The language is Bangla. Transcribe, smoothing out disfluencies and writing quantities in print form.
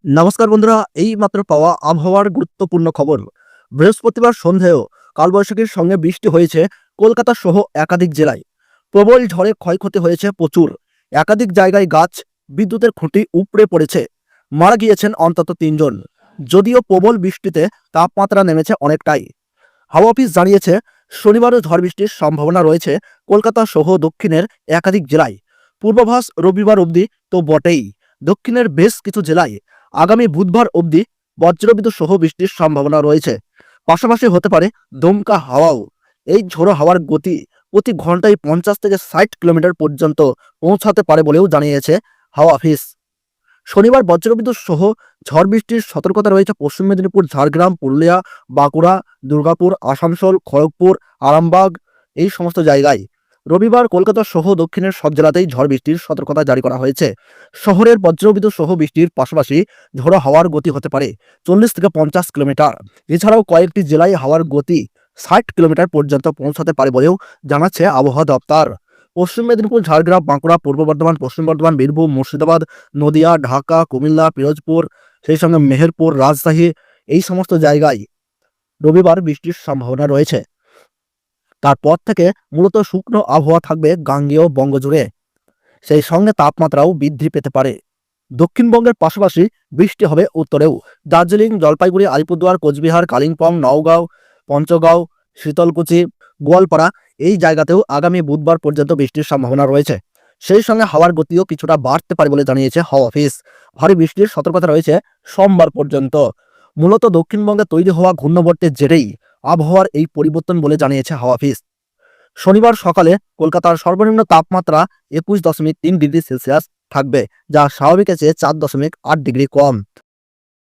নমস্কার বন্ধুরা, এই মাত্র পাওয়া আবহাওয়ার গুরুত্বপূর্ণ খবর। বৃহস্পতিবার সন্ধেয় কালবৈশাখীর সঙ্গে বৃষ্টি হয়েছে কলকাতা সহ একাধিক জেলায়। প্রবল ঝড়ে ক্ষয়ক্ষতি হয়েছে প্রচুর। একাধিক জায়গায় গাছ, বিদ্যুতের খুঁটি উপড়ে পড়েছে। মারা গিয়েছেন অন্তত 3 জন। যদিও প্রবল বৃষ্টিতে তাপমাত্রা নেমেছে অনেকটাই। হাওয়া অফিস জানিয়েছে শনিবারও ঝড় বৃষ্টির সম্ভাবনা রয়েছে কলকাতা সহ দক্ষিণের একাধিক জেলায়। পূর্বাভাস রবিবার অবধি তো বটেই। দক্ষিণের বেশ কিছু জেলায় আগামী বুধবার অবধি বজ্রবিদ্যুৎ সহ বৃষ্টির সম্ভাবনা রয়েছে। পাশাপাশি হতে পারে দমকা হাওয়াও। এই ঝোড়ো হাওয়ার গতি প্রতি ঘন্টায় 50 থেকে 60 কিলোমিটার পর্যন্ত পৌঁছাতে পারে বলেও জানিয়েছে হাওয়া অফিস। শনিবার বজ্রবিদ্যুৎ সহ ঝড় বৃষ্টির সতর্কতা রয়েছে পশ্চিম মেদিনীপুর, ঝাড়গ্রাম, পুরুলিয়া, বাঁকুড়া, দুর্গাপুর, আসানসোল, খড়গপুর, আরামবাগ এই সমস্ত জায়গায়। রবিবার কলকাতা সহ দক্ষিণের সব জেলাতেই ঝড় বৃষ্টির সতর্কতা জারি করা হয়েছে। শহরের বজ্রবিদ্যুৎ সহ বৃষ্টির পাশাপাশি ঝোড়ো হাওয়ার গতি হতে পারে 40 থেকে 50 কিলোমিটার। এছাড়াও কয়েকটি জেলায় হাওয়ার গতি 60 কিলোমিটার পর্যন্ত পৌঁছাতে পারে বলেও জানাচ্ছে আবহাওয়া দপ্তর। পশ্চিম মেদিনীপুর, ঝাড়গ্রাম, বাঁকুড়া, পূর্ব বর্ধমান, পশ্চিম বর্ধমান, বীরভূম, মুর্শিদাবাদ, নদিয়া, ঢাকা, কুমিল্লা, পিরোজপুর, সেই সঙ্গে মেহেরপুর, রাজশাহী এই সমস্ত জায়গায় রবিবার বৃষ্টির সম্ভাবনা রয়েছে। তারপর থেকে মূলত শুকনো আবহাওয়া থাকবে গাঙ্গেয় বঙ্গজুড়ে। সেই সঙ্গে তাপমাত্রাও বৃদ্ধি পেতে পারে। দক্ষিণবঙ্গের পাশাপাশি বৃষ্টি হবে উত্তরেও। দার্জিলিং, জলপাইগুড়ি, আলিপুরদুয়ার, কোচবিহার, কালিম্পং, নওগাঁও, পঞ্চগড়, শীতলকুচি, গোয়ালপাড়া এই জায়গাতেও আগামী বুধবার পর্যন্ত বৃষ্টির সম্ভাবনা রয়েছে। সেই সঙ্গে হাওয়ার গতিও কিছুটা বাড়তে পারে বলে জানিয়েছে হাওয়া অফিস। ভারী বৃষ্টির সতর্কতা রয়েছে সোমবার পর্যন্ত। মূলত দক্ষিণবঙ্গে তৈরি হওয়া ঘূর্ণাবর্তের জেরেই আবহাওয়ার এই পরিবর্তন বলে জানিয়েছে হাওয়া অফিস। শনিবার সকালে কলকাতার সর্বনিম্ন তাপমাত্রা 21.3 ডিগ্রি সেলসিয়াস থাকবে, যা স্বাভাবিকের চেয়ে 4.8 ডিগ্রি কম।